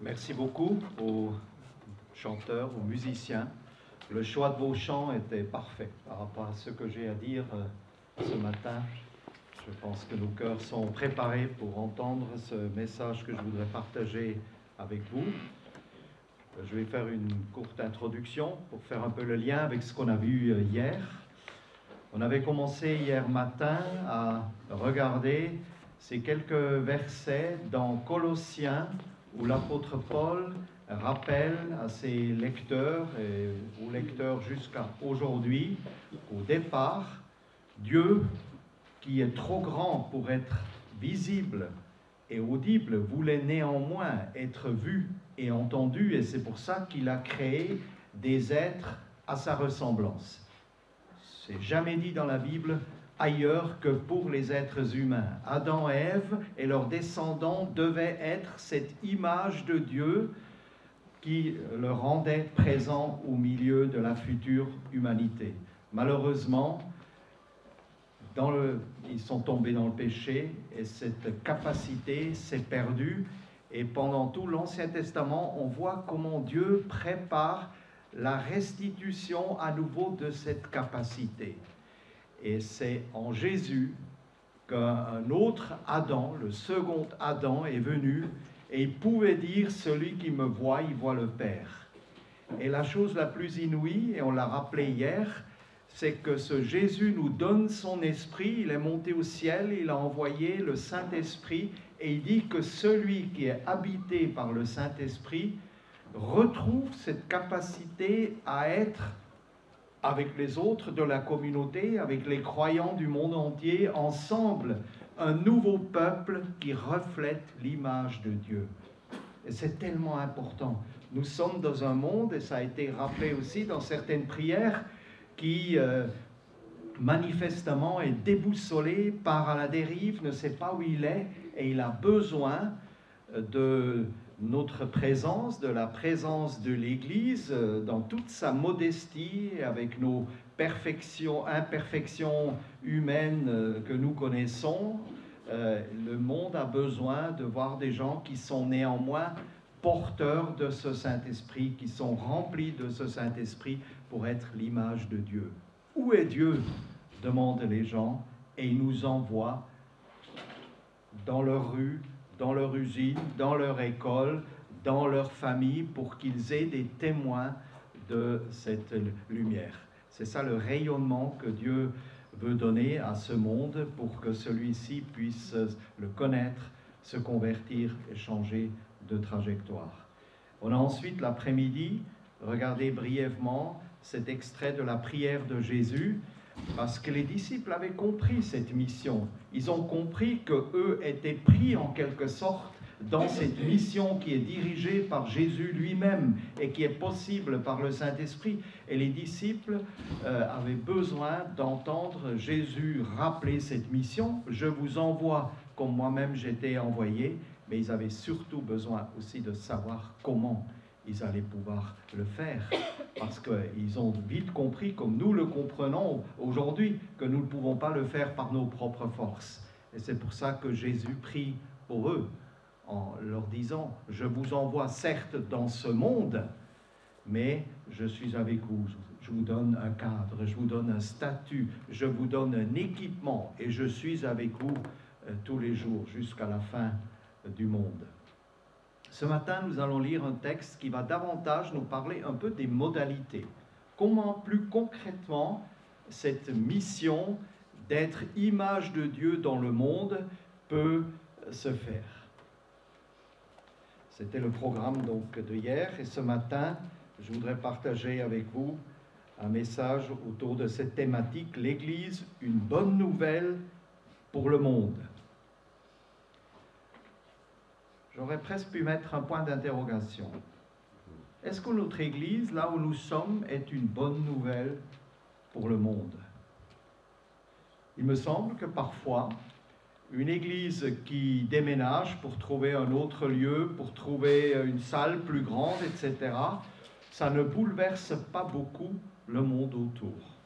Merci beaucoup aux chanteurs, aux musiciens. Le choix de vos chants était parfait par rapport à ce que j'ai à dire ce matin. Je pense que nos cœurs sont préparés pour entendre ce message que je voudrais partager avec vous. Je vais faire une courte introduction pour faire un peu le lien avec ce qu'on a vu hier. On avait commencé hier matin à regarder ces quelques versets dans Colossiens où l'apôtre Paul rappelle à ses lecteurs et aux lecteurs jusqu'à aujourd'hui, au départ, Dieu, qui est trop grand pour être visible et audible, voulait néanmoins être vu et entendu, et c'est pour ça qu'il a créé des êtres à sa ressemblance. C'est jamais dit dans la Bible ailleurs que pour les êtres humains. Adam et Ève et leurs descendants devaient être cette image de Dieu qui le rendait présent au milieu de la future humanité. Malheureusement, ils sont tombés dans le péché et cette capacité s'est perdue. Et pendant tout l'Ancien Testament, on voit comment Dieu prépare la restitution à nouveau de cette capacité. Et c'est en Jésus qu'un autre Adam, le second Adam, est venu et il pouvait dire « Celui qui me voit, il voit le Père ». Et la chose la plus inouïe, et on l'a rappelé hier, c'est que ce Jésus nous donne son esprit, il est monté au ciel, il a envoyé le Saint-Esprit, et il dit que celui qui est habité par le Saint-Esprit retrouve cette capacité à être avec les autres de la communauté, avec les croyants du monde entier, ensemble, un nouveau peuple qui reflète l'image de Dieu. Et c'est tellement important. Nous sommes dans un monde, et ça a été rappelé aussi dans certaines prières, qui manifestement est déboussolé, part à la dérive, ne sait pas où il est, et il a besoin de notre présence, de la présence de l'Église dans toute sa modestie, avec nos imperfections humaines que nous connaissons. Le monde a besoin de voir des gens qui sont néanmoins porteurs de ce Saint-Esprit, qui sont remplis de ce Saint-Esprit pour être l'image de Dieu. Où est Dieu ? Demandent les gens, et il nous envoie dans leur rue, dans leur usine, dans leur école, dans leur famille, pour qu'ils aient des témoins de cette lumière. C'est ça le rayonnement que Dieu veut donner à ce monde pour que celui-ci puisse le connaître, se convertir et changer de trajectoire. On a ensuite l'après-midi, regardez brièvement cet extrait de la prière de Jésus, parce que les disciples avaient compris cette mission. Ils ont compris qu'eux étaient pris en quelque sorte dans cette mission qui est dirigée par Jésus lui-même et qui est possible par le Saint-Esprit. Et les disciples avaient besoin d'entendre Jésus rappeler cette mission. Je vous envoie comme moi-même j'étais envoyé, mais ils avaient surtout besoin aussi de savoir comment ils allaient pouvoir le faire, parce qu'ils ont vite compris, comme nous le comprenons aujourd'hui, que nous ne pouvons pas le faire par nos propres forces. Et c'est pour ça que Jésus prie pour eux, en leur disant, je vous envoie certes dans ce monde, mais je suis avec vous, je vous donne un cadre, je vous donne un statut, je vous donne un équipement, et je suis avec vous tous les jours jusqu'à la fin du monde. Ce matin, nous allons lire un texte qui va davantage nous parler un peu des modalités. Comment, plus concrètement, cette mission d'être image de Dieu dans le monde peut se faire. C'était le programme donc de hier, et ce matin, je voudrais partager avec vous un message autour de cette thématique, l'Église, une bonne nouvelle pour le monde. J'aurais presque pu mettre un point d'interrogation. Est-ce que notre Église, là où nous sommes, est une bonne nouvelle pour le monde ? Il me semble que parfois, une Église qui déménage pour trouver un autre lieu, pour trouver une salle plus grande, etc., ça ne bouleverse pas beaucoup le monde autour.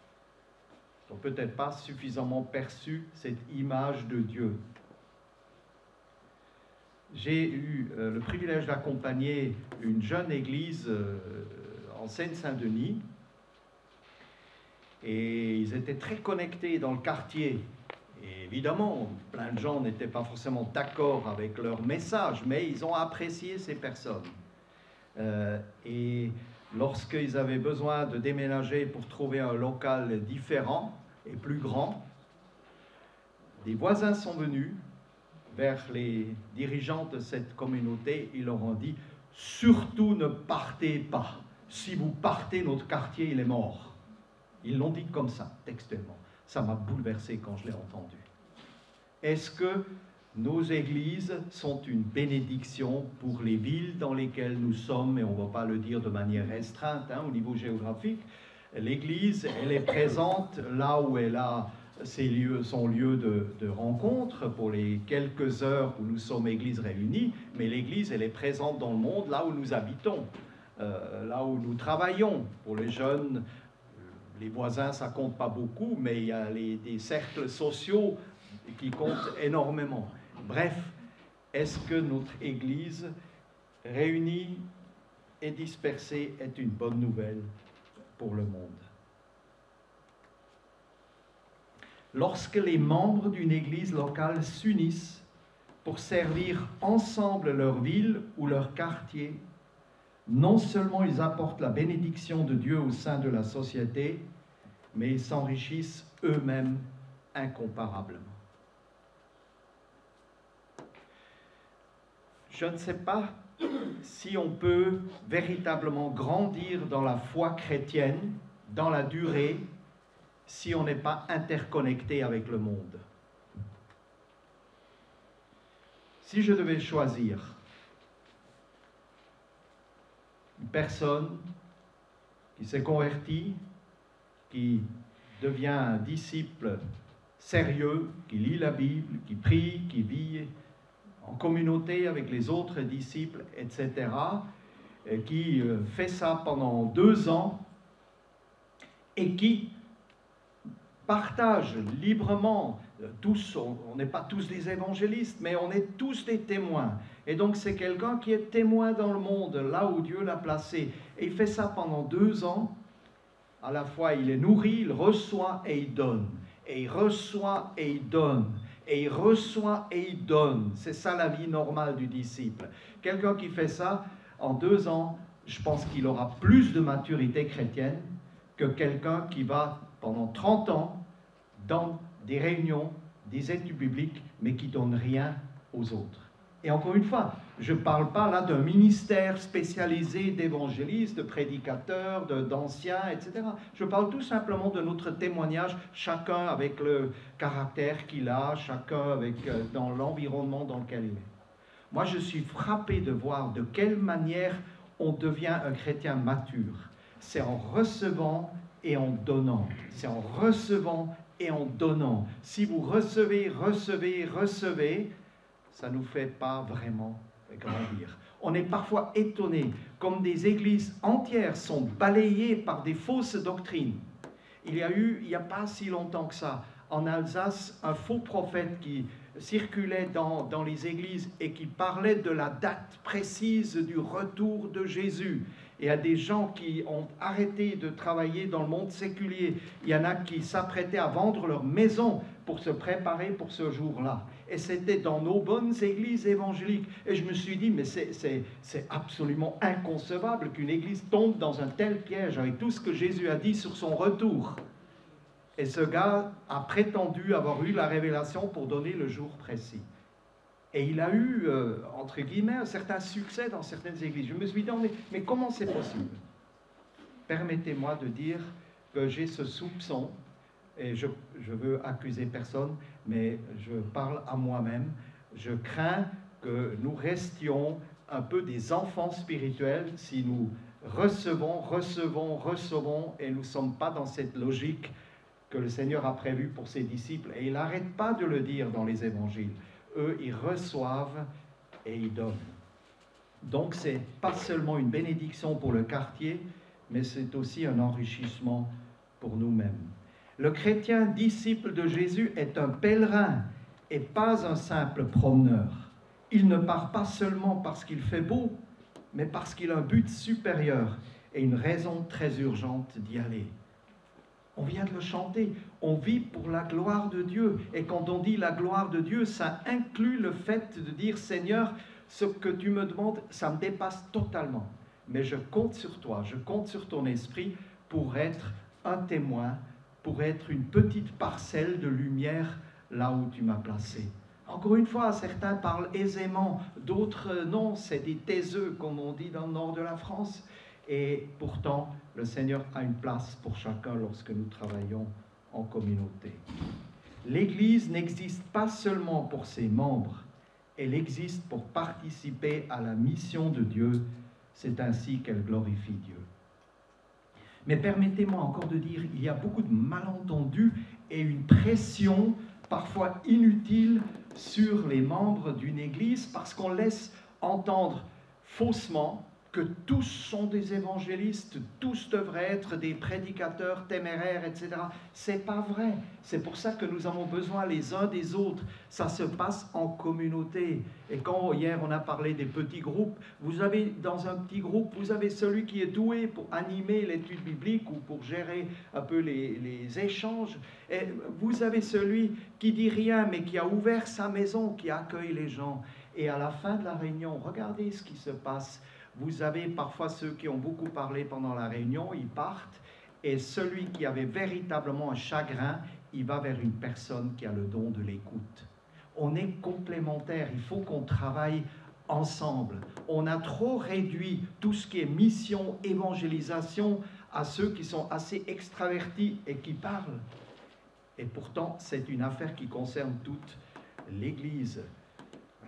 Ils n'ont peut-être pas suffisamment perçu cette image de Dieu. j'ai eu le privilège d'accompagner une jeune église en Seine-Saint-Denis, et ils étaient très connectés dans le quartier. Et évidemment, plein de gens n'étaient pas forcément d'accord avec leur message, mais ils ont apprécié ces personnes. Et lorsqu'ils avaient besoin de déménager pour trouver un local différent et plus grand, des voisins sont venus vers les dirigeants de cette communauté. Ils leur ont dit « Surtout ne partez pas. Si vous partez, notre quartier, il est mort. » Ils l'ont dit comme ça, textuellement. Ça m'a bouleversé quand je l'ai entendu. Est-ce que nos églises sont une bénédiction pour les villes dans lesquelles nous sommes, et on ne va pas le dire de manière restreinte au niveau géographique? L'église, elle est présente là où elle a son lieu de rencontre pour les quelques heures où nous sommes églises réunies, mais l'église, elle est présente dans le monde là où nous habitons, là où nous travaillons. Pour les jeunes, les voisins, ça ne compte pas beaucoup, mais il y a des cercles sociaux qui comptent énormément. Bref, est-ce que notre Église réunie et dispersée est une bonne nouvelle pour le monde? Lorsque les membres d'une Église locale s'unissent pour servir ensemble leur ville ou leur quartier, non seulement ils apportent la bénédiction de Dieu au sein de la société, mais ils s'enrichissent eux-mêmes incomparablement. Je ne sais pas si on peut véritablement grandir dans la foi chrétienne, dans la durée, si on n'est pas interconnecté avec le monde. Si je devais choisir une personne qui s'est convertie, qui devient un disciple sérieux, qui lit la Bible, qui prie, qui vit en communauté avec les autres disciples, etc., et qui fait ça pendant 2 ans et qui partage librement, tous, on n'est pas tous des évangélistes, mais on est tous des témoins. Et donc c'est quelqu'un qui est témoin dans le monde, là où Dieu l'a placé. Et il fait ça pendant 2 ans. À la fois, il est nourri, il reçoit et il donne. Et il reçoit et il donne. Et il reçoit et il donne. C'est ça la vie normale du disciple. Quelqu'un qui fait ça en 2 ans, je pense qu'il aura plus de maturité chrétienne que quelqu'un qui va pendant 30 ans dans des réunions, des études bibliques, mais qui ne donne rien aux autres. Et encore une fois, je ne parle pas là d'un ministère spécialisé d'évangélistes, de prédicateurs, d'anciens, etc. Je parle tout simplement de notre témoignage, chacun avec le caractère qu'il a, chacun avec, dans l'environnement dans lequel il est. Moi, je suis frappé de voir de quelle manière on devient un chrétien mature. C'est en recevant et en donnant. C'est en recevant et en donnant. Si vous recevez, recevez, recevez, ça ne nous fait pas vraiment grandir. On est parfois étonné, comme des églises entières sont balayées par des fausses doctrines. Il y a eu, il n'y a pas si longtemps que ça, en Alsace, un faux prophète qui circulait dans les églises et qui parlait de la date précise du retour de Jésus. Et il y a des gens qui ont arrêté de travailler dans le monde séculier. Il y en a qui s'apprêtaient à vendre leur maison pour se préparer pour ce jour-là. Et c'était dans nos bonnes églises évangéliques. Et je me suis dit, mais c'est absolument inconcevable qu'une église tombe dans un tel piège avec tout ce que Jésus a dit sur son retour. Et ce gars a prétendu avoir eu la révélation pour donner le jour précis. Et il a eu, entre guillemets, un certain succès dans certaines églises. Je me suis dit, mais comment c'est possible? Permettez-moi de dire que j'ai ce soupçon, et je veux accuser personne, mais je parle à moi-même. Je crains que nous restions un peu des enfants spirituels si nous recevons, recevons, recevons, et nous ne sommes pas dans cette logique que le Seigneur a prévue pour ses disciples. Et il n'arrête pas de le dire dans les évangiles. Eux, ils reçoivent et ils donnent. Donc, ce n'est pas seulement une bénédiction pour le quartier, mais c'est aussi un enrichissement pour nous-mêmes. Le chrétien disciple de Jésus est un pèlerin et pas un simple promeneur. Il ne part pas seulement parce qu'il fait beau, mais parce qu'il a un but supérieur et une raison très urgente d'y aller. On vient de le chanter, on vit pour la gloire de Dieu. Et quand on dit la gloire de Dieu, ça inclut le fait de dire, Seigneur, ce que tu me demandes, ça me dépasse totalement. Mais je compte sur toi, je compte sur ton esprit pour être un témoin, pour être une petite parcelle de lumière là où tu m'as placé. Encore une fois, certains parlent aisément, d'autres non, c'est des taiseux, comme on dit dans le nord de la France. Et pourtant, le Seigneur a une place pour chacun lorsque nous travaillons en communauté. L'Église n'existe pas seulement pour ses membres, elle existe pour participer à la mission de Dieu. C'est ainsi qu'elle glorifie Dieu. Mais permettez-moi encore de dire, il y a beaucoup de malentendus et une pression parfois inutile sur les membres d'une Église parce qu'on laisse entendre faussement que tous sont des évangélistes, tous devraient être des prédicateurs téméraires, etc. C'est pas vrai. C'est pour ça que nous avons besoin les uns des autres. Ça se passe en communauté. Et quand hier on a parlé des petits groupes, vous avez dans un petit groupe, vous avez celui qui est doué pour animer l'étude biblique ou pour gérer un peu les échanges. Et vous avez celui qui dit rien mais qui a ouvert sa maison, qui accueille les gens. Et à la fin de la réunion, regardez ce qui se passe. Vous avez parfois ceux qui ont beaucoup parlé pendant la réunion, ils partent, et celui qui avait véritablement un chagrin, il va vers une personne qui a le don de l'écoute. On est complémentaires, il faut qu'on travaille ensemble. On a trop réduit tout ce qui est mission, évangélisation, à ceux qui sont assez extravertis et qui parlent. Et pourtant, c'est une affaire qui concerne toute l'Église.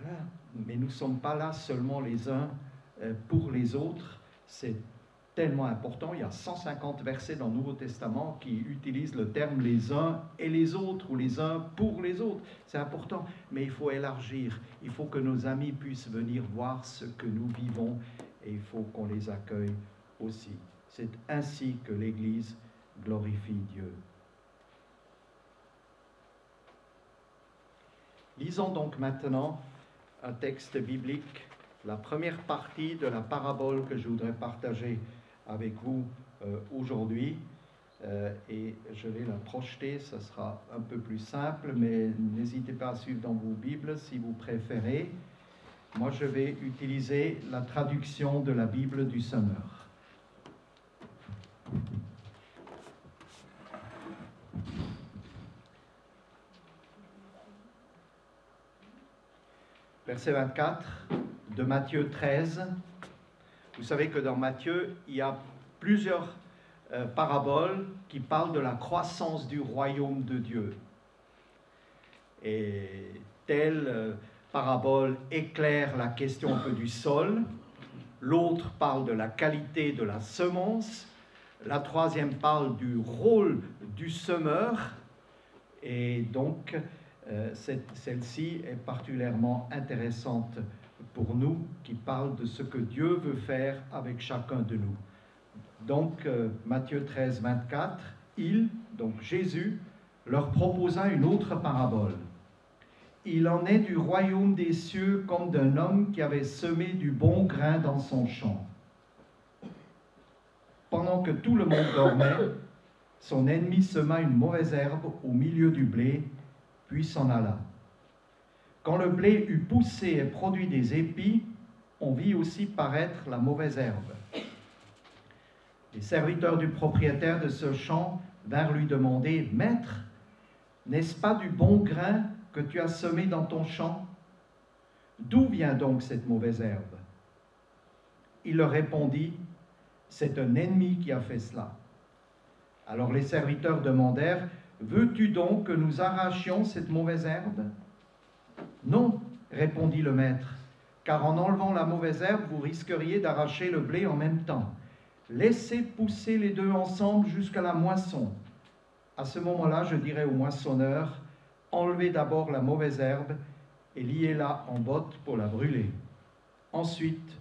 Voilà. Mais nous ne sommes pas là seulement les uns pour les autres, c'est tellement important. Il y a 150 versets dans le Nouveau Testament qui utilisent le terme les uns et les autres, ou les uns pour les autres. C'est important, mais il faut élargir. Il faut que nos amis puissent venir voir ce que nous vivons et il faut qu'on les accueille aussi. C'est ainsi que l'Église glorifie Dieu. Lisons donc maintenant un texte biblique, la première partie de la parabole que je voudrais partager avec vous aujourd'hui. Et je vais la projeter, ça sera un peu plus simple, mais n'hésitez pas à suivre dans vos Bibles si vous préférez. Moi, je vais utiliser la traduction de la Bible du Semeur. Verset 24 de Matthieu 13. Vous savez que dans Matthieu, il y a plusieurs paraboles qui parlent de la croissance du royaume de Dieu. Et telle parabole éclaire la question un peu du sol, l'autre parle de la qualité de la semence, la troisième parle du rôle du semeur, et donc celle-ci est particulièrement intéressante pour nous, qui parle de ce que Dieu veut faire avec chacun de nous. Donc, Matthieu 13, 24, donc Jésus, leur proposa une autre parabole. Il en est du royaume des cieux comme d'un homme qui avait semé du bon grain dans son champ. Pendant que tout le monde dormait, son ennemi sema une mauvaise herbe au milieu du blé, puis s'en alla. Quand le blé eut poussé et produit des épis, on vit aussi paraître la mauvaise herbe. Les serviteurs du propriétaire de ce champ vinrent lui demander « Maître, n'est-ce pas du bon grain que tu as semé dans ton champ? D'où vient donc cette mauvaise herbe ?» Il leur répondit « C'est un ennemi qui a fait cela. » Alors les serviteurs demandèrent « Veux-tu donc que nous arrachions cette mauvaise herbe ?» Non, répondit le maître, car en enlevant la mauvaise herbe, vous risqueriez d'arracher le blé en même temps. Laissez pousser les deux ensemble jusqu'à la moisson. À ce moment-là, je dirai au moissonneur, enlevez d'abord la mauvaise herbe et liez-la en botte pour la brûler. Ensuite,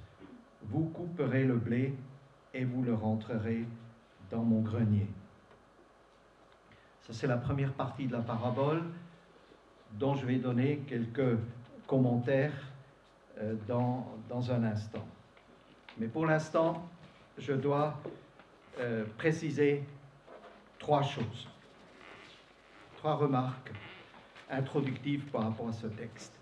vous couperez le blé et vous le rentrerez dans mon grenier. Ça, c'est la première partie de la parabole, dont je vais donner quelques commentaires dans un instant. Mais pour l'instant, je dois préciser 3 choses, 3 remarques introductives par rapport à ce texte.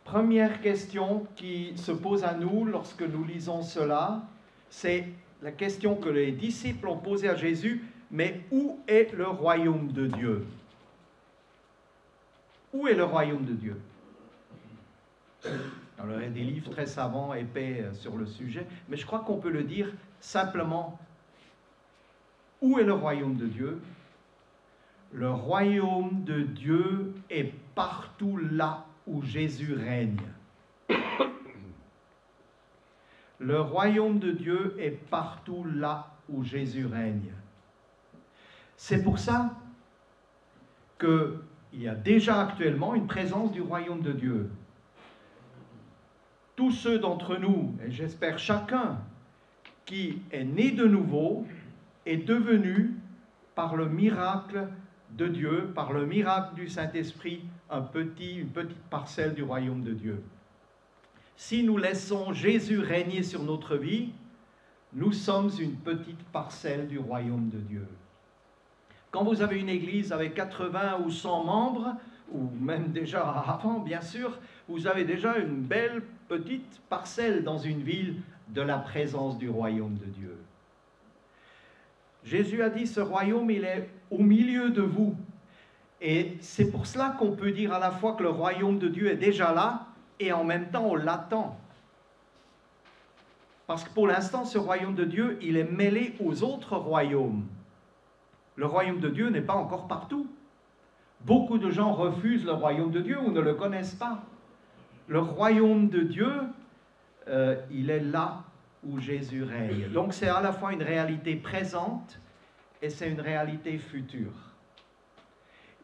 Première question qui se pose à nous lorsque nous lisons cela, c'est la question que les disciples ont posée à Jésus, mais où est le royaume de Dieu? Où est le royaume de Dieu? Alors, il y a des livres très savants, épais sur le sujet, mais je crois qu'on peut le dire simplement. Où est le royaume de Dieu? Le royaume de Dieu est partout là où Jésus règne. Le royaume de Dieu est partout là où Jésus règne. C'est pour ça qu'il y a déjà actuellement une présence du royaume de Dieu. Tous ceux d'entre nous, et j'espère chacun, qui est né de nouveau, est devenu, par le miracle de Dieu, par le miracle du Saint-Esprit, une petite parcelle du royaume de Dieu. Si nous laissons Jésus régner sur notre vie, nous sommes une petite parcelle du royaume de Dieu. Quand vous avez une église avec 80 ou 100 membres, ou même déjà avant, bien sûr, vous avez déjà une belle petite parcelle dans une ville de la présence du royaume de Dieu. Jésus a dit, ce royaume, il est au milieu de vous. Et c'est pour cela qu'on peut dire à la fois que le royaume de Dieu est déjà là, et en même temps on l'attend. Parce que pour l'instant, ce royaume de Dieu, il est mêlé aux autres royaumes. Le royaume de Dieu n'est pas encore partout. Beaucoup de gens refusent le royaume de Dieu ou ne le connaissent pas. Le royaume de Dieu, il est là où Jésus règne. Donc c'est à la fois une réalité présente et c'est une réalité future.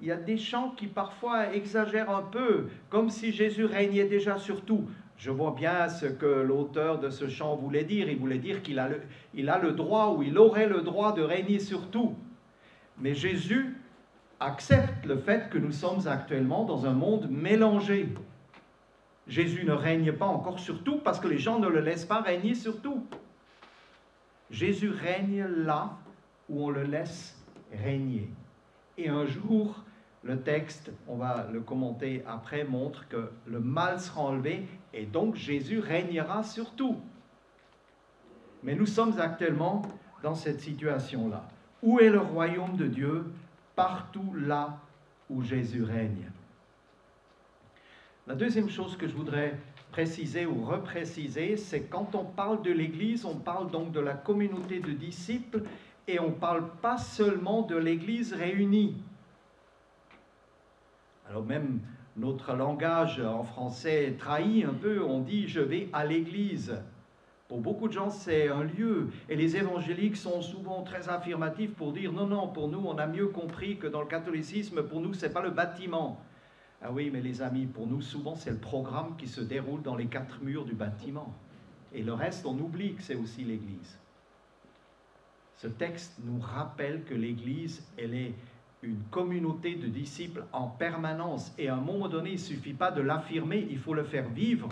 Il y a des chants qui parfois exagèrent un peu, comme si Jésus régnait déjà sur tout. Je vois bien ce que l'auteur de ce chant voulait dire. Il voulait dire qu'il a le droit, ou il aurait le droit de régner sur tout. Mais Jésus accepte le fait que nous sommes actuellement dans un monde mélangé. Jésus ne règne pas encore sur tout parce que les gens ne le laissent pas régner sur tout. Jésus règne là où on le laisse régner. Et un jour, le texte, on va le commenter après, montre que le mal sera enlevé et donc Jésus régnera sur tout. Mais nous sommes actuellement dans cette situation-là. Où est le royaume de Dieu? Partout là où Jésus règne. La deuxième chose que je voudrais préciser ou repréciser, c'est quand on parle de l'Église, on parle donc de la communauté de disciples et on ne parle pas seulement de l'Église réunie. Alors même notre langage en français trahit un peu, on dit « je vais à l'Église ». Pour beaucoup de gens, c'est un lieu. Et les évangéliques sont souvent très affirmatifs pour dire « non, non, pour nous, on a mieux compris que dans le catholicisme, pour nous, ce n'est pas le bâtiment ». Ah oui, mais les amis, pour nous, souvent, c'est le programme qui se déroule dans les 4 murs du bâtiment. Et le reste, on oublie que c'est aussi l'Église. Ce texte nous rappelle que l'Église, elle est une communauté de disciples en permanence. Et à un moment donné, il ne suffit pas de l'affirmer, il faut le faire vivre.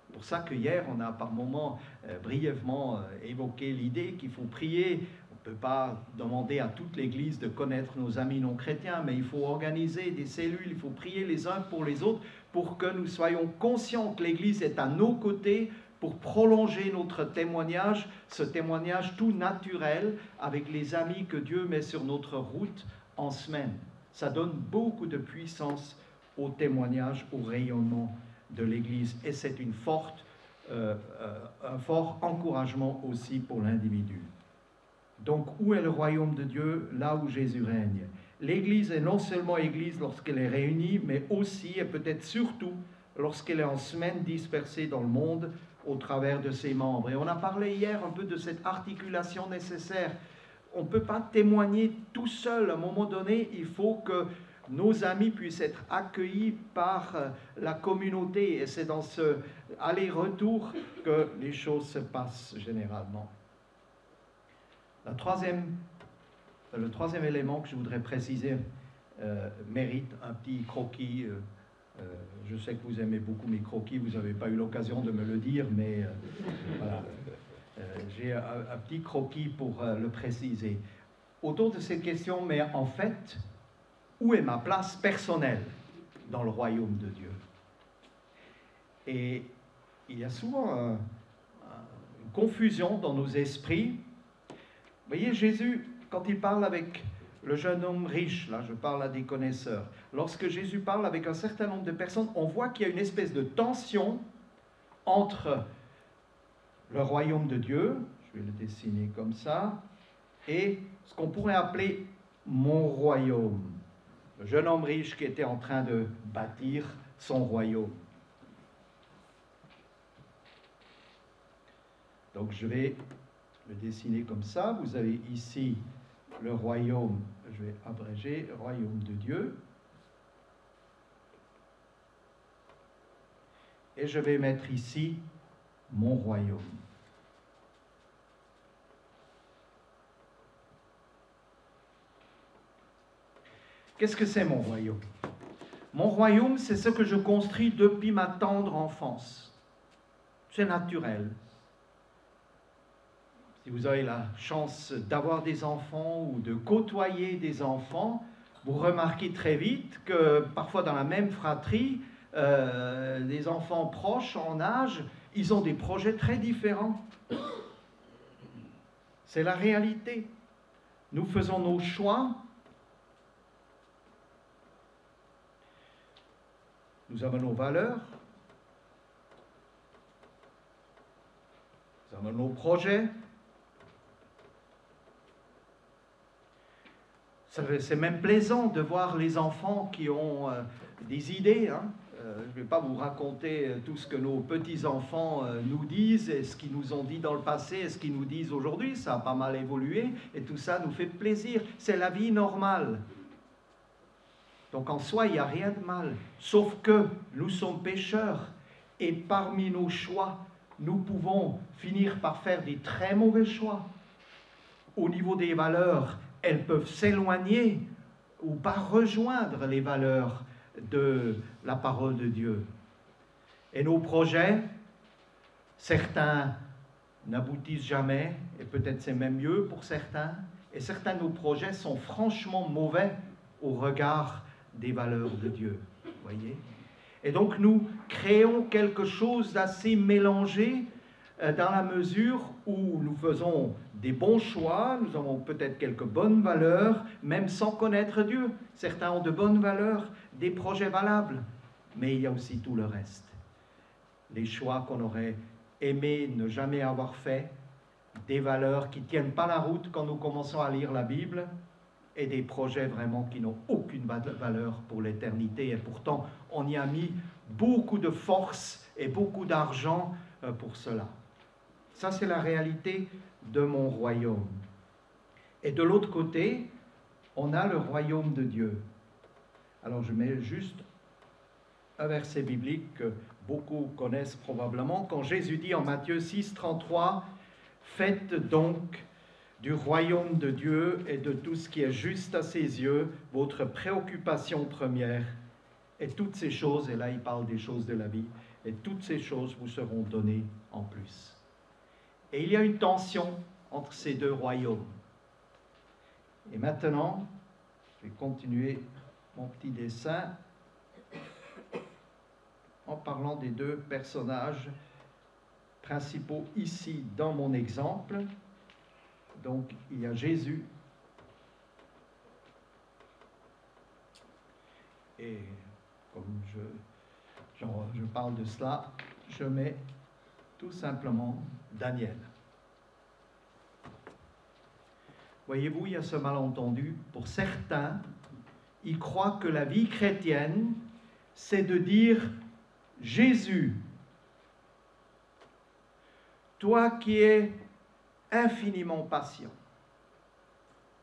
C'est pour ça que hier, on a par moments brièvement évoqué l'idée qu'il faut prier. On ne peut pas demander à toute l'Église de connaître nos amis non chrétiens, mais il faut organiser des cellules, il faut prier les uns pour les autres pour que nous soyons conscients que l'Église est à nos côtés pour prolonger notre témoignage, ce témoignage tout naturel avec les amis que Dieu met sur notre route en semaine. Ça donne beaucoup de puissance au témoignage, au rayonnement de l'Église. Et c'est un fort encouragement aussi pour l'individu. Donc, où est le royaume de Dieu? Là où Jésus règne. L'Église est non seulement Église lorsqu'elle est réunie, mais aussi et peut-être surtout lorsqu'elle est en semaine dispersée dans le monde au travers de ses membres. Et on a parlé hier un peu de cette articulation nécessaire. On ne peut pas témoigner tout seul. À un moment donné, il faut que nos amis puissent être accueillis par la communauté. Et c'est dans ce aller-retour que les choses se passent généralement. Le troisième élément que je voudrais préciser mérite un petit croquis Je sais que vous aimez beaucoup mes croquis, vous n'avez pas eu l'occasion de me le dire, mais voilà. J'ai un petit croquis pour le préciser. Autour de cette question, mais en fait, où est ma place personnelle dans le royaume de Dieu? Et il y a souvent une confusion dans nos esprits. Vous voyez, Jésus, quand il parle avec le jeune homme riche, là je parle à des connaisseurs, lorsque Jésus parle avec un certain nombre de personnes, on voit qu'il y a une espèce de tension entre le royaume de Dieu, je vais le dessiner comme ça, et ce qu'on pourrait appeler mon royaume. Le jeune homme riche qui était en train de bâtir son royaume. Donc je vais le dessiner comme ça. Vous avez ici le royaume, je vais abréger, royaume de Dieu. Et je vais mettre ici mon royaume. Qu'est-ce que c'est mon royaume? Mon royaume, c'est ce que je construis depuis ma tendre enfance. C'est naturel. Si vous avez la chance d'avoir des enfants ou de côtoyer des enfants, vous remarquez très vite que parfois dans la même fratrie, des enfants proches en âge, ils ont des projets très différents. C'est la réalité. Nous faisons nos choix. Nous avons nos valeurs. Nous avons nos projets. C'est même plaisant de voir les enfants qui ont des idées. Hein. Je ne vais pas vous raconter tout ce que nos petits-enfants nous disent, et ce qu'ils nous ont dit dans le passé, et ce qu'ils nous disent aujourd'hui. Ça a pas mal évolué, et tout ça nous fait plaisir. C'est la vie normale. Donc en soi, il n'y a rien de mal. Sauf que nous sommes pécheurs, et parmi nos choix, nous pouvons finir par faire des très mauvais choix. Au niveau des valeurs, elles peuvent s'éloigner ou pas rejoindre les valeurs de la parole de Dieu. Et nos projets, certains n'aboutissent jamais, et peut-être c'est même mieux pour certains, et certains de nos projets sont franchement mauvais au regard des valeurs de Dieu. Voyez ? Et donc nous créons quelque chose d'assez mélangé dans la mesure où nous faisons des bons choix, nous avons peut-être quelques bonnes valeurs, même sans connaître Dieu. Certains ont de bonnes valeurs, des projets valables, mais il y a aussi tout le reste. Les choix qu'on aurait aimé ne jamais avoir fait, des valeurs qui ne tiennent pas la route quand nous commençons à lire la Bible, et des projets vraiment qui n'ont aucune valeur pour l'éternité. Et pourtant, on y a mis beaucoup de force et beaucoup d'argent pour cela. Ça, c'est la réalité de mon royaume. Et de l'autre côté, on a le royaume de Dieu. Alors, je mets juste un verset biblique que beaucoup connaissent probablement. Quand Jésus dit en Matthieu 6, 33, « Faites donc du royaume de Dieu et de tout ce qui est juste à ses yeux votre préoccupation première. Et toutes ces choses, et là il parle des choses de la vie, et toutes ces choses vous seront données en plus. » Et il y a une tension entre ces deux royaumes. Et maintenant, je vais continuer mon petit dessin en parlant des deux personnages principaux ici dans mon exemple. Donc, il y a Jésus et comme je parle de cela, je mets tout simplement Daniel. Voyez-vous, il y a ce malentendu. Pour certains, ils croient que la vie chrétienne, c'est de dire « Jésus, toi qui es infiniment patient,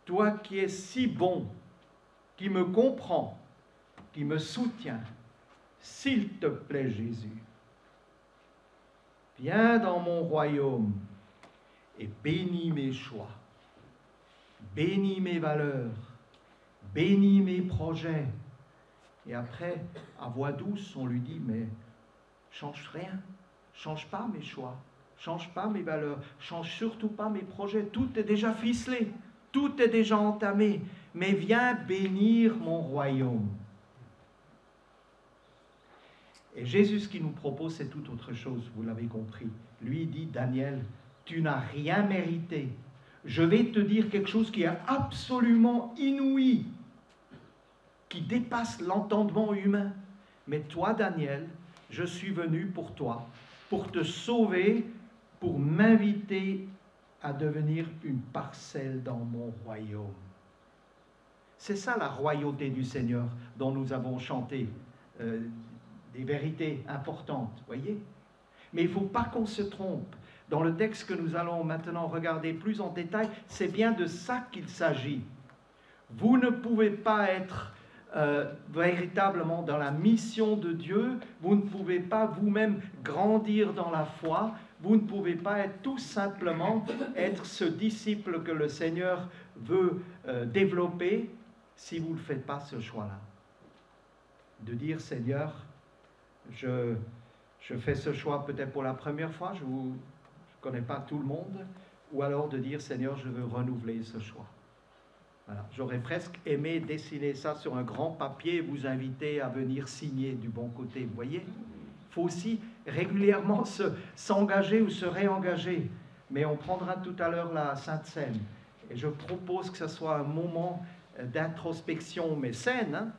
toi qui es si bon, qui me comprends, qui me soutient, s'il te plaît Jésus, viens dans mon royaume et bénis mes choix, bénis mes valeurs, bénis mes projets Et après, à voix douce, on lui dit, mais change rien, change pas mes choix, change pas mes valeurs, change surtout pas mes projets, tout est déjà ficelé, tout est déjà entamé, mais viens bénir mon royaume. Et Jésus, ce qu'il nous propose, c'est tout autre chose, vous l'avez compris. Lui, il dit, Daniel, tu n'as rien mérité. Je vais te dire quelque chose qui est absolument inouï, qui dépasse l'entendement humain. Mais toi, Daniel, je suis venu pour toi, pour te sauver, pour m'inviter à devenir une parcelle dans mon royaume. C'est ça la royauté du Seigneur dont nous avons chanté. Des vérités importantes, voyez. Mais il ne faut pas qu'on se trompe. Dans le texte que nous allons maintenant regarder plus en détail, c'est bien de ça qu'il s'agit. Vous ne pouvez pas être véritablement dans la mission de Dieu, vous ne pouvez pas vous-même grandir dans la foi, vous ne pouvez pas être tout simplement être ce disciple que le Seigneur veut développer si vous ne faites pas ce choix-là. De dire, Seigneur, je fais ce choix peut-être pour la première fois, je ne connais pas tout le monde, ou alors de dire, Seigneur, je veux renouveler ce choix. Voilà. J'aurais presque aimé dessiner ça sur un grand papier et vous inviter à venir signer du bon côté, vous voyez. Il faut aussi régulièrement s'engager ou se réengager. Mais on prendra tout à l'heure la Sainte Seine. Et je propose que ce soit un moment d'introspection, mais saine, hein,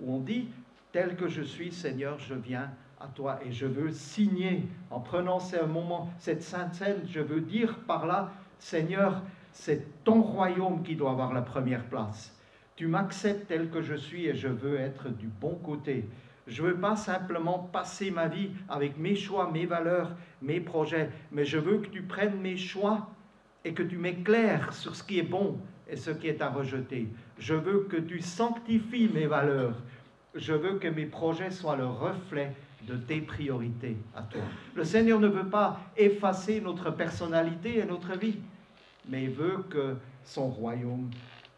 où on dit, tel que je suis, Seigneur, je viens à toi et je veux signer. En prenant ce moment, cette Sainte Seine, je veux dire par là, Seigneur, c'est ton royaume qui doit avoir la première place. Tu m'acceptes tel que je suis et je veux être du bon côté. Je ne veux pas simplement passer ma vie avec mes choix, mes valeurs, mes projets, mais je veux que tu prennes mes choix et que tu m'éclaires sur ce qui est bon et ce qui est à rejeter. Je veux que tu sanctifies mes valeurs. Je veux que mes projets soient le reflet de tes priorités à toi. Le Seigneur ne veut pas effacer notre personnalité et notre vie, mais il veut que son royaume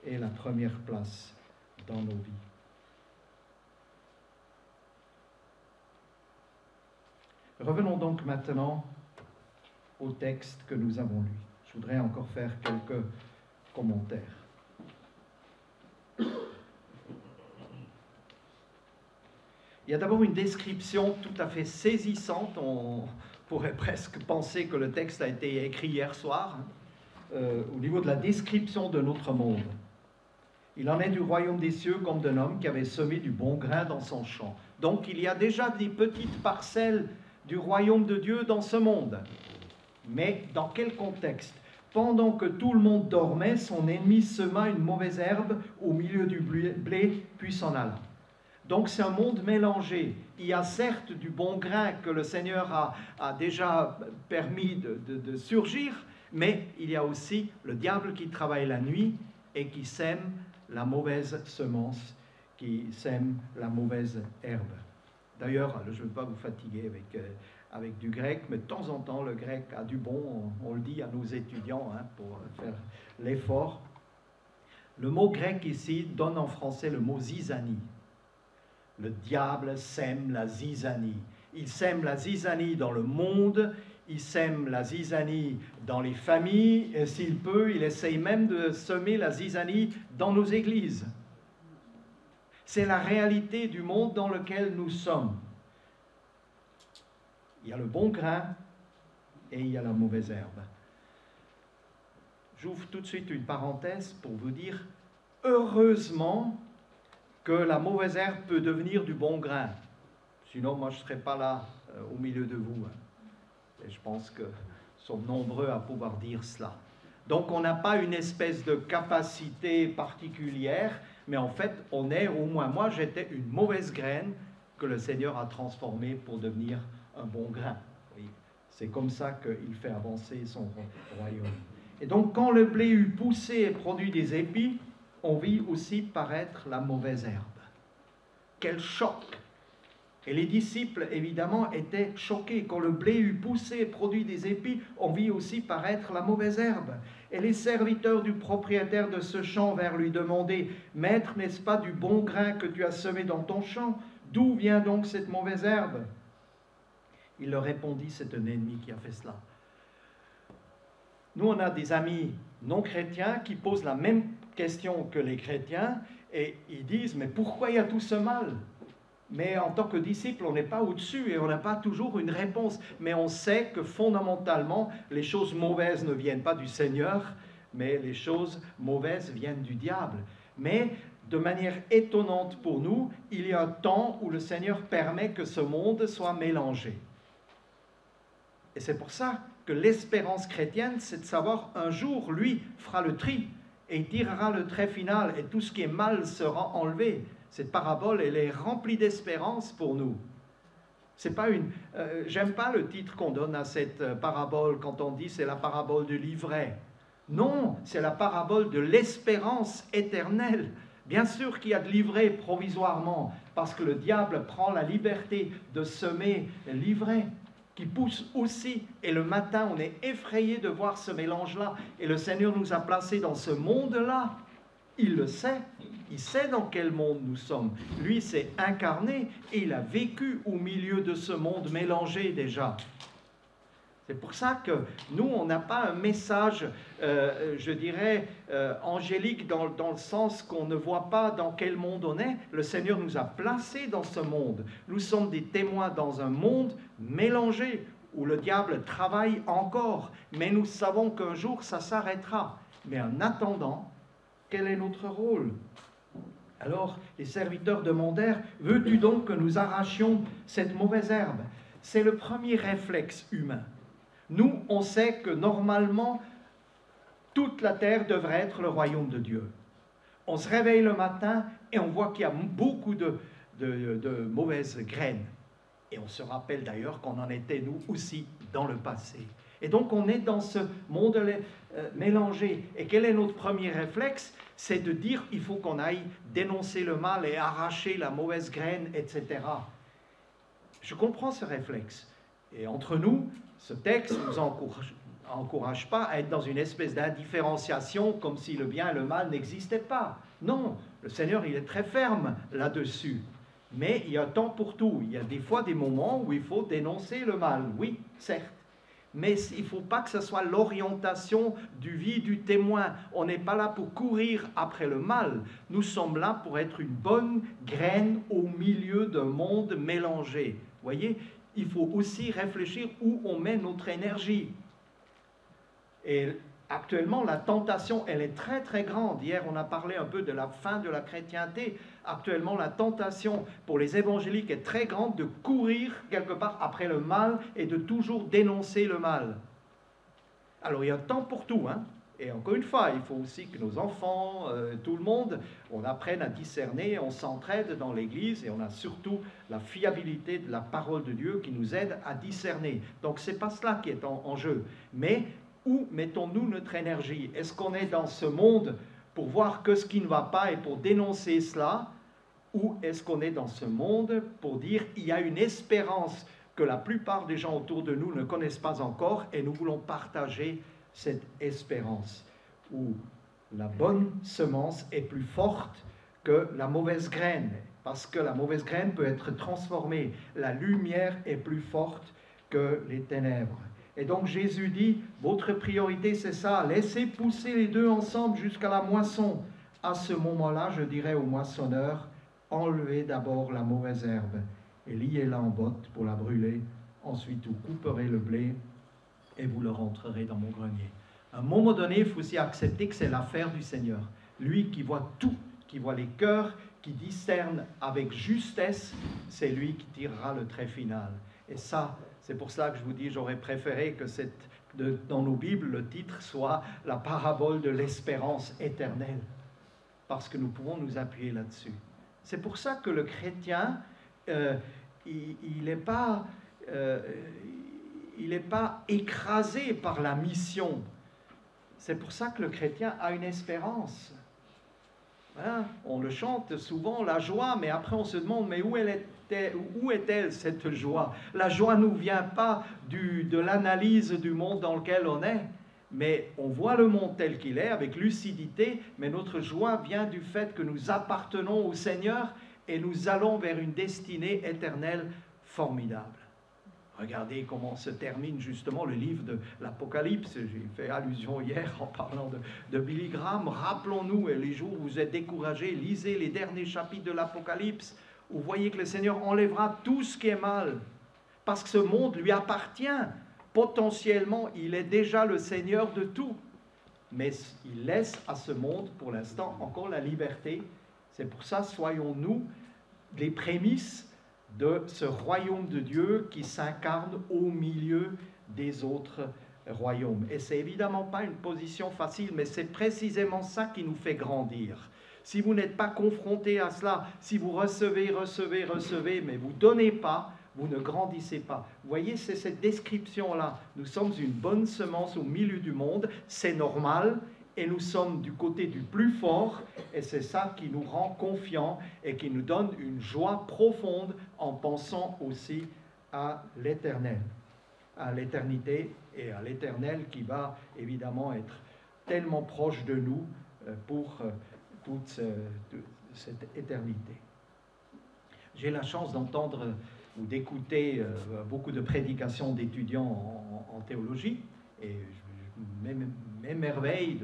ait la première place dans nos vies. Revenons donc maintenant au texte que nous avons lu. Je voudrais encore faire quelques commentaires. Il y a d'abord une description tout à fait saisissante. On pourrait presque penser que le texte a été écrit hier soir, au niveau de la description de notre monde. Il en est du royaume des cieux comme d'un homme qui avait semé du bon grain dans son champ. Donc il y a déjà des petites parcelles du royaume de Dieu dans ce monde. Mais dans quel contexte? Pendant que tout le monde dormait, son ennemi sema une mauvaise herbe au milieu du blé, puis s'en alla. Donc c'est un monde mélangé. Il y a certes du bon grain que le Seigneur a déjà permis de surgir, mais il y a aussi le diable qui travaille la nuit et qui sème la mauvaise semence, qui sème la mauvaise herbe. D'ailleurs, je ne veux pas vous fatiguer avec du grec, mais de temps en temps, le grec a du bon, on le dit à nos étudiants pour faire l'effort. Le mot grec ici donne en français le mot zizanie. Le diable sème la zizanie. Il sème la zizanie dans le monde, il sème la zizanie dans les familles, et s'il peut, il essaye même de semer la zizanie dans nos églises. C'est la réalité du monde dans lequel nous sommes. Il y a le bon grain et il y a la mauvaise herbe. J'ouvre tout de suite une parenthèse pour vous dire, heureusement que la mauvaise herbe peut devenir du bon grain. Sinon, moi, je ne serais pas là au milieu de vous. Et je pense que nous sommes nombreux à pouvoir dire cela. Donc, on n'a pas une espèce de capacité particulière, mais en fait, on est, au moins moi, j'étais une mauvaise graine que le Seigneur a transformée pour devenir un bon grain. Oui. C'est comme ça qu'il fait avancer son royaume. Et donc, quand le blé eut poussé et produit des épis, on vit aussi paraître la mauvaise herbe. Quel choc! Et les disciples, évidemment, étaient choqués. Quand le blé eut poussé et produit des épis, on vit aussi paraître la mauvaise herbe. Et les serviteurs du propriétaire de ce champ vinrent lui demander, « Maître, n'est-ce pas du bon grain que tu as semé dans ton champ? D'où vient donc cette mauvaise herbe ?» Il leur répondit, « C'est un ennemi qui a fait cela. » Nous, on a des amis non chrétiens qui posent la même question que les chrétiens et ils disent, « Mais pourquoi il y a tout ce mal ?» Mais en tant que disciple, on n'est pas au-dessus et on n'a pas toujours une réponse. Mais on sait que fondamentalement, les choses mauvaises ne viennent pas du Seigneur, mais les choses mauvaises viennent du diable. Mais de manière étonnante pour nous, il y a un temps où le Seigneur permet que ce monde soit mélangé. Et c'est pour ça que l'espérance chrétienne, c'est de savoir un jour, lui, fera le tri et il tirera le trait final et tout ce qui est mal sera enlevé. Cette parabole, elle est remplie d'espérance pour nous. C'est pas une. J'aime pas le titre qu'on donne à cette parabole quand on dit c'est la parabole du livret. Non, c'est la parabole de l'espérance éternelle. Bien sûr qu'il y a de l'ivraie provisoirement, parce que le diable prend la liberté de semer l'ivraie, qui pousse aussi. Et le matin, on est effrayé de voir ce mélange-là. Et le Seigneur nous a placés dans ce monde-là. Il le sait. Il sait dans quel monde nous sommes. Lui s'est incarné et il a vécu au milieu de ce monde mélangé déjà. C'est pour ça que nous, on n'a pas un message, je dirais, angélique dans le sens qu'on ne voit pas dans quel monde on est. Le Seigneur nous a placés dans ce monde. Nous sommes des témoins dans un monde mélangé où le diable travaille encore. Mais nous savons qu'un jour, ça s'arrêtera. Mais en attendant, quel est notre rôle ? Alors, les serviteurs demandèrent, « Veux-tu donc que nous arrachions cette mauvaise herbe ?» C'est le premier réflexe humain. Nous, on sait que normalement, toute la terre devrait être le royaume de Dieu. On se réveille le matin et on voit qu'il y a beaucoup de mauvaises graines. Et on se rappelle d'ailleurs qu'on en était nous aussi dans le passé. Et donc on est dans ce monde mélangé. Et quel est notre premier réflexe? C'est de dire il faut qu'on aille dénoncer le mal et arracher la mauvaise graine, etc. Je comprends ce réflexe. Et entre nous, ce texte ne nous encourage pas à être dans une espèce d'indifférenciation comme si le bien et le mal n'existaient pas. Non, le Seigneur il est très ferme là-dessus. Mais il y a un temps pour tout. Il y a des fois des moments où il faut dénoncer le mal, oui, certes. Mais il ne faut pas que ce soit l'orientation du vie du témoin. On n'est pas là pour courir après le mal. Nous sommes là pour être une bonne graine au milieu d'un monde mélangé. Vous voyez, il faut aussi réfléchir où on met notre énergie. Et actuellement, la tentation, elle est très très grande. Hier, on a parlé un peu de la fin de la chrétienté. Actuellement, la tentation pour les évangéliques est très grande de courir quelque part après le mal et de toujours dénoncer le mal. Alors, il y a un temps pour tout, hein. Et encore une fois, il faut aussi que nos enfants, tout le monde, on apprenne à discerner, on s'entraide dans l'Église et on a surtout la fiabilité de la parole de Dieu qui nous aide à discerner. Donc, ce n'est pas cela qui est en jeu. Mais où mettons-nous notre énergie? Est-ce qu'on est dans ce monde pour voir que ce qui ne va pas et pour dénoncer cela? Ou est-ce qu'on est dans ce monde pour dire il y a une espérance que la plupart des gens autour de nous ne connaissent pas encore et nous voulons partager cette espérance où la bonne semence est plus forte que la mauvaise graine, parce que la mauvaise graine peut être transformée. La lumière est plus forte que les ténèbres. Et donc Jésus dit, votre priorité c'est ça, laissez pousser les deux ensemble jusqu'à la moisson. À ce moment-là, je dirais au moissonneur, enlevez d'abord la mauvaise herbe et liez-la en botte pour la brûler. Ensuite, vous couperez le blé et vous le rentrerez dans mon grenier. À un moment donné, il faut aussi accepter que c'est l'affaire du Seigneur. Lui qui voit tout, qui voit les cœurs, qui discerne avec justesse, c'est lui qui tirera le trait final. Et ça, c'est pour ça que je vous dis, j'aurais préféré que dans nos Bibles, le titre soit « La parabole de l'espérance éternelle », parce que nous pouvons nous appuyer là-dessus. C'est pour ça que le chrétien, il n'est pas écrasé par la mission. C'est pour ça que le chrétien a une espérance. Hein? On le chante souvent, la joie, mais après on se demande, mais où elle est où est-elle cette joie? La joie ne nous vient pas de l'analyse du monde dans lequel on est, mais on voit le monde tel qu'il est avec lucidité, mais notre joie vient du fait que nous appartenons au Seigneur et nous allons vers une destinée éternelle formidable. Regardez comment se termine justement le livre de l'Apocalypse. J'ai fait allusion hier en parlant de Billy Graham. Rappelons-nous, et les jours où vous êtes découragés, lisez les derniers chapitres de l'Apocalypse, où vous voyez que le Seigneur enlèvera tout ce qui est mal, parce que ce monde lui appartient. Potentiellement, il est déjà le Seigneur de tout, mais il laisse à ce monde, pour l'instant, encore la liberté. C'est pour ça, soyons-nous les prémices de ce royaume de Dieu qui s'incarne au milieu des autres royaumes. Et c'est évidemment pas une position facile, mais c'est précisément ça qui nous fait grandir. Si vous n'êtes pas confronté à cela, si vous recevez, mais vous ne donnez pas, vous ne grandissez pas. Vous voyez, c'est cette description-là. Nous sommes une bonne semence au milieu du monde, c'est normal, et nous sommes du côté du plus fort, et c'est ça qui nous rend confiants et qui nous donne une joie profonde en pensant aussi à l'éternel, à l'éternité et à l'éternel qui va évidemment être tellement proche de nous pour toute cette éternité. J'ai la chance d'entendre ou d'écouter beaucoup de prédications d'étudiants en théologie, et je m'émerveille,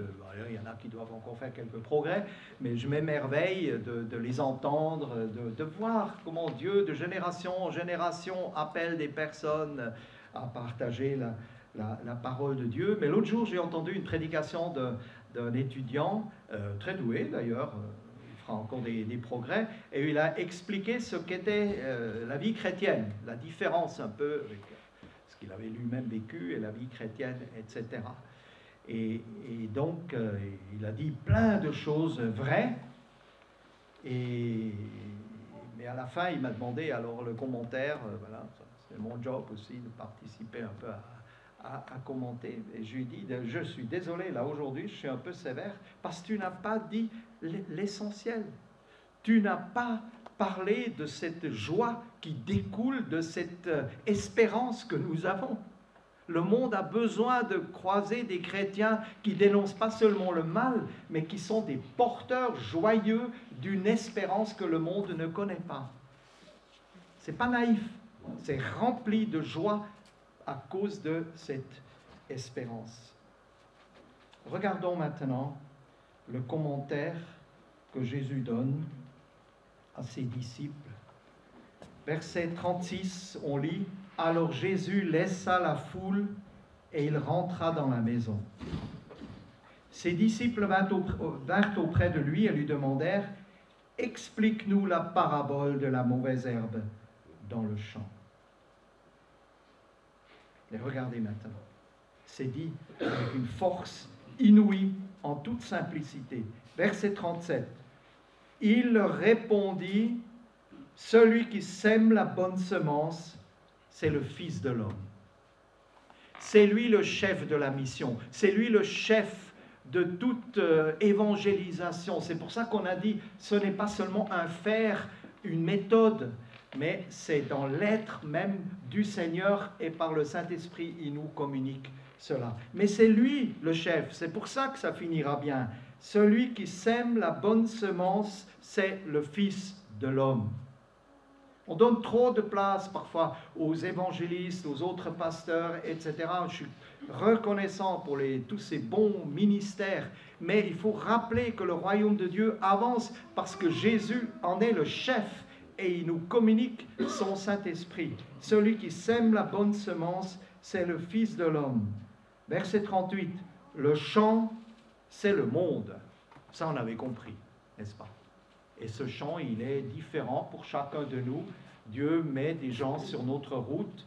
il y en a qui doivent encore faire quelques progrès, mais je m'émerveille de les entendre, de voir comment Dieu, de génération en génération, appelle des personnes à partager la parole de Dieu. Mais l'autre jour, j'ai entendu une prédication d'un étudiant, très doué d'ailleurs, il fera encore des progrès, et il a expliqué ce qu'était la vie chrétienne, la différence un peu avec ce qu'il avait lui-même vécu et la vie chrétienne, etc. Et donc, il a dit plein de choses vraies, mais à la fin, il m'a demandé alors le commentaire, voilà, c'est mon job aussi de participer un peu à commenter. Et je lui ai dit, je suis désolé, là aujourd'hui, je suis un peu sévère, parce que tu n'as pas dit l'essentiel. Tu n'as pas parlé de cette joie qui découle de cette espérance que nous avons. Le monde a besoin de croiser des chrétiens qui dénoncent pas seulement le mal, mais qui sont des porteurs joyeux d'une espérance que le monde ne connaît pas. C'est pas naïf, c'est rempli de joie à cause de cette espérance. Regardons maintenant le commentaire que Jésus donne à ses disciples. Verset 36, on lit: « Alors Jésus laissa la foule et il rentra dans la maison. Ses disciples vinrent auprès de lui et lui demandèrent: « Explique-nous la parabole de la mauvaise herbe dans le champ. » Et regardez maintenant, c'est dit avec une force inouïe, en toute simplicité. Verset 37, « Il leur répondit: « Celui qui sème la bonne semence, c'est le Fils de l'homme. » C'est lui le chef de la mission, c'est lui le chef de toute évangélisation. C'est pour ça qu'on a dit, ce n'est pas seulement un faire, une méthode, mais c'est dans l'être même du Seigneur, et par le Saint-Esprit, il nous communique cela. Mais c'est lui le chef, c'est pour ça que ça finira bien. Celui qui sème la bonne semence, c'est le Fils de l'homme. On donne trop de place parfois aux évangélistes, aux autres pasteurs, etc. Je suis reconnaissant pour tous ces bons ministères, mais il faut rappeler que le royaume de Dieu avance parce que Jésus en est le chef et il nous communique son Saint-Esprit. Celui qui sème la bonne semence, c'est le Fils de l'homme. Verset 38, le champ, c'est le monde. Ça, on avait compris, n'est-ce pas? Et ce champ, il est différent pour chacun de nous. Dieu met des gens sur notre route.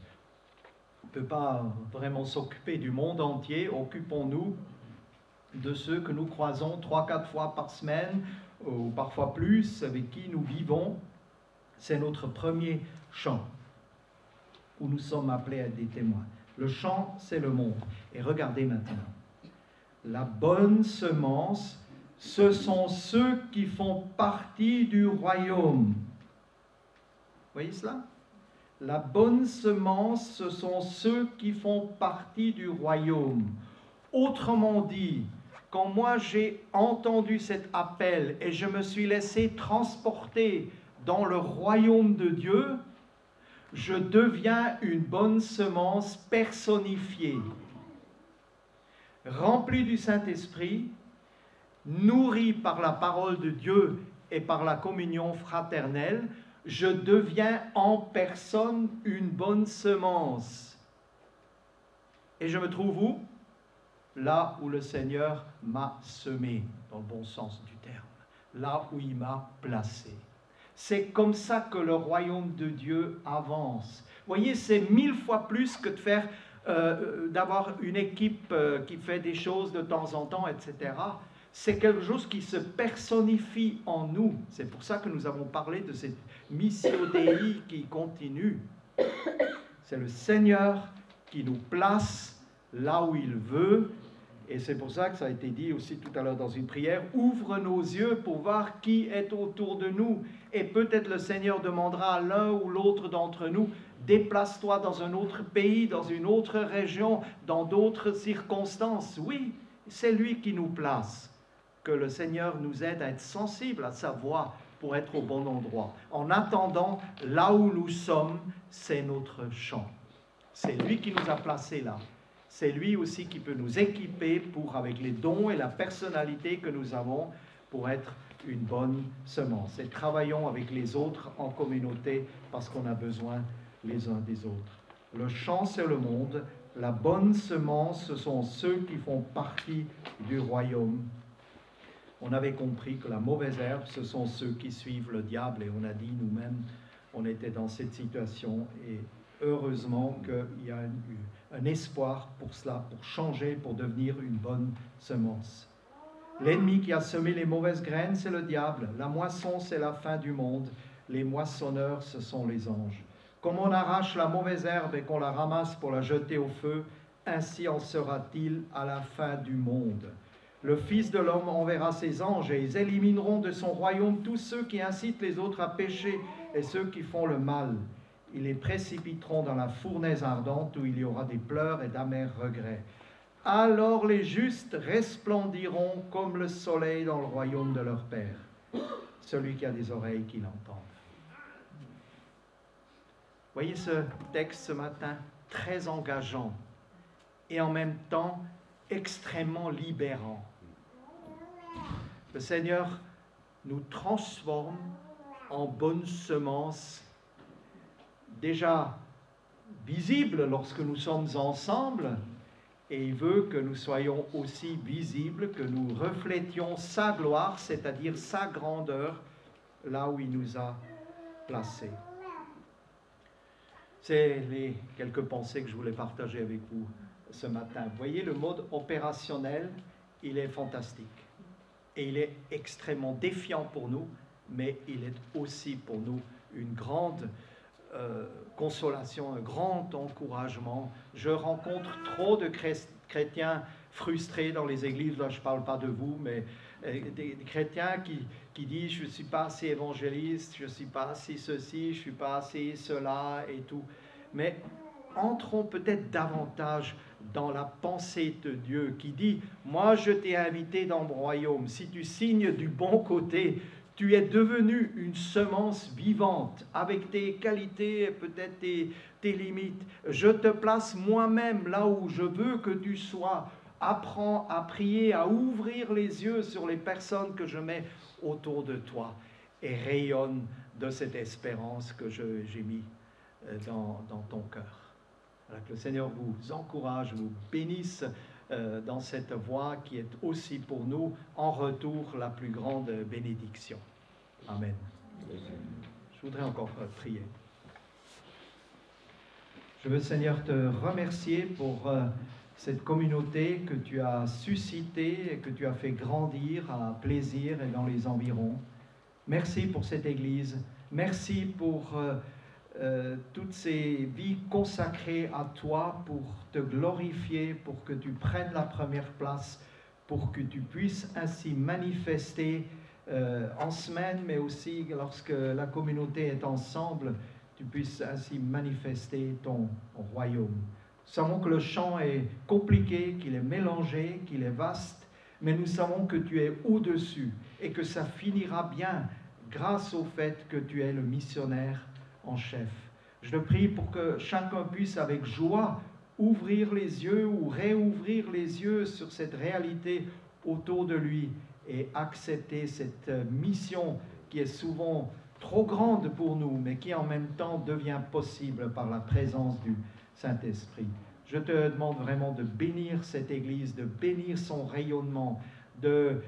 On ne peut pas vraiment s'occuper du monde entier. Occupons-nous de ceux que nous croisons 3-4 fois par semaine, ou parfois plus, avec qui nous vivons. C'est notre premier champ, où nous sommes appelés à être des témoins. Le champ, c'est le monde. Et regardez maintenant. La bonne semence, ce sont ceux qui font partie du royaume. Voyez cela? La bonne semence, ce sont ceux qui font partie du royaume. Autrement dit, quand moi j'ai entendu cet appel et je me suis laissé transporter dans le royaume de Dieu, je deviens une bonne semence personnifiée, remplie du Saint-Esprit, nourrie par la parole de Dieu et par la communion fraternelle. Je deviens en personne une bonne semence. Et je me trouve où? Là où le Seigneur m'a semé, dans le bon sens du terme, là où il m'a placé. C'est comme ça que le royaume de Dieu avance. Vous voyez, c'est 1000 fois plus que de faire, d'avoir une équipe qui fait des choses de temps en temps, etc. C'est quelque chose qui se personnifie en nous. C'est pour ça que nous avons parlé de cette Missio Dei qui continue. C'est le Seigneur qui nous place là où il veut. Et c'est pour ça que ça a été dit aussi tout à l'heure dans une prière, ouvre nos yeux pour voir qui est autour de nous. Et peut-être le Seigneur demandera à l'un ou l'autre d'entre nous, déplace-toi dans un autre pays, dans une autre région, dans d'autres circonstances. Oui, c'est lui qui nous place. Que le Seigneur nous aide à être sensibles à sa voix pour être au bon endroit. En attendant, là où nous sommes, c'est notre champ. C'est lui qui nous a placés là. C'est lui aussi qui peut nous équiper pour, avec les dons et la personnalité que nous avons, pour être une bonne semence. Et travaillons avec les autres en communauté parce qu'on a besoin les uns des autres. Le champ, c'est le monde. La bonne semence, ce sont ceux qui font partie du royaume. On avait compris que la mauvaise herbe, ce sont ceux qui suivent le diable. Et on a dit nous-mêmes, on était dans cette situation. Et heureusement qu'il y a un espoir pour cela, pour changer, pour devenir une bonne semence. L'ennemi qui a semé les mauvaises graines, c'est le diable. La moisson, c'est la fin du monde. Les moissonneurs, ce sont les anges. Comme on arrache la mauvaise herbe et qu'on la ramasse pour la jeter au feu, ainsi en sera-t-il à la fin du monde. Le Fils de l'homme enverra ses anges et ils élimineront de son royaume tous ceux qui incitent les autres à pécher et ceux qui font le mal. Ils les précipiteront dans la fournaise ardente où il y aura des pleurs et d'amers regrets. Alors les justes resplendiront comme le soleil dans le royaume de leur Père. Celui qui a des oreilles, qu'il entende. Voyez ce texte ce matin, très engageant et en même temps extrêmement libérant. Le Seigneur nous transforme en bonnes semences, déjà visibles lorsque nous sommes ensemble, et il veut que nous soyons aussi visibles, que nous reflétions sa gloire, c'est-à-dire sa grandeur, là où il nous a placés. C'est les quelques pensées que je voulais partager avec vous ce matin. Vous voyez, le mode opérationnel, il est fantastique. Et il est extrêmement défiant pour nous, mais il est aussi pour nous une grande consolation, un grand encouragement. Je rencontre trop de chrétiens frustrés dans les églises, là je ne parle pas de vous, mais des chrétiens qui disent « je ne suis pas assez évangéliste, je ne suis pas assez ceci, je ne suis pas assez cela et tout ». Mais entrons peut-être davantage dans la pensée de Dieu qui dit « moi je t'ai invité dans mon royaume, si tu signes du bon côté, tu es devenu une semence vivante avec tes qualités et peut-être tes limites. Je te place moi-même là où je veux que tu sois. Apprends à prier, à ouvrir les yeux sur les personnes que je mets autour de toi et rayonne de cette espérance que j'ai mis dans ton cœur. » Alors que le Seigneur vous encourage, vous bénisse dans cette voie qui est aussi pour nous, en retour, la plus grande bénédiction. Amen. Je voudrais encore prier. Je veux, Seigneur, te remercier pour cette communauté que tu as suscitée et que tu as fait grandir à Plaisir et dans les environs. Merci pour cette Église. Merci pour toutes ces vies consacrées à toi pour te glorifier, pour que tu prennes la première place, pour que tu puisses ainsi manifester en semaine, mais aussi lorsque la communauté est ensemble, tu puisses ainsi manifester ton royaume. Nous savons que le champ est compliqué, qu'il est mélangé, qu'il est vaste, mais nous savons que tu es au-dessus et que ça finira bien grâce au fait que tu es le missionnaire en chef. Je te prie pour que chacun puisse avec joie ouvrir les yeux ou réouvrir les yeux sur cette réalité autour de lui et accepter cette mission qui est souvent trop grande pour nous, mais qui en même temps devient possible par la présence du Saint-Esprit. Je te demande vraiment de bénir cette Église, de bénir son rayonnement, de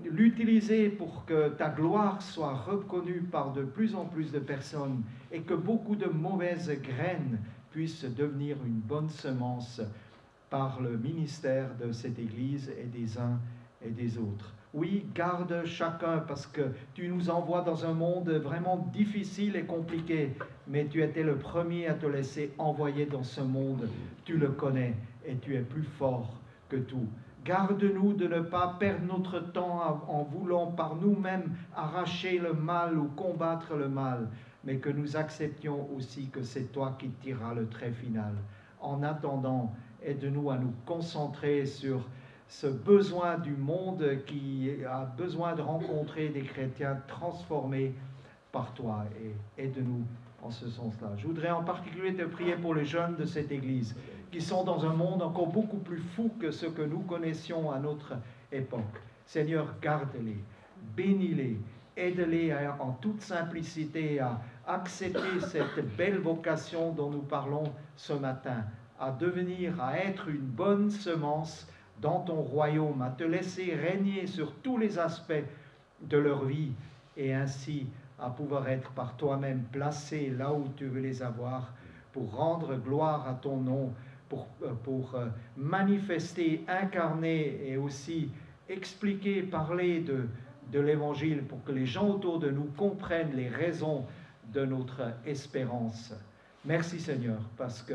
l'utiliser pour que ta gloire soit reconnue par de plus en plus de personnes et que beaucoup de mauvaises graines puissent devenir une bonne semence par le ministère de cette Église et des uns et des autres. Oui, garde chacun parce que tu nous envoies dans un monde vraiment difficile et compliqué, mais tu étais le premier à te laisser envoyer dans ce monde. Tu le connais et tu es plus fort que tout. Garde-nous de ne pas perdre notre temps en voulant par nous-mêmes arracher le mal ou combattre le mal, mais que nous acceptions aussi que c'est toi qui tireras le trait final. En attendant, aide-nous à nous concentrer sur ce besoin du monde qui a besoin de rencontrer des chrétiens transformés par toi, et aide-nous en ce sens-là. Je voudrais en particulier te prier pour les jeunes de cette Église qui sont dans un monde encore beaucoup plus fou que ce que nous connaissions à notre époque. Seigneur, garde-les, bénis-les, aide-les en toute simplicité à accepter cette belle vocation dont nous parlons ce matin, à devenir, à être une bonne semence dans ton royaume, à te laisser régner sur tous les aspects de leur vie et ainsi à pouvoir être par toi-même placés là où tu veux les avoir pour rendre gloire à ton nom, pour manifester, incarner et aussi expliquer, parler de l'Évangile pour que les gens autour de nous comprennent les raisons de notre espérance. Merci Seigneur, parce que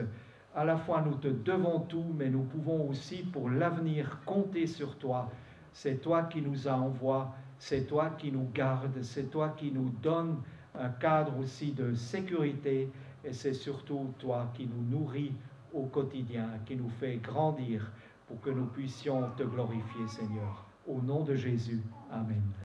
à la fois nous te devons tout, mais nous pouvons aussi pour l'avenir compter sur toi. C'est toi qui nous envoies, c'est toi qui nous gardes, c'est toi qui nous donne un cadre aussi de sécurité et c'est surtout toi qui nous nourris au quotidien, qui nous fait grandir pour que nous puissions te glorifier, Seigneur. Au nom de Jésus, Amen.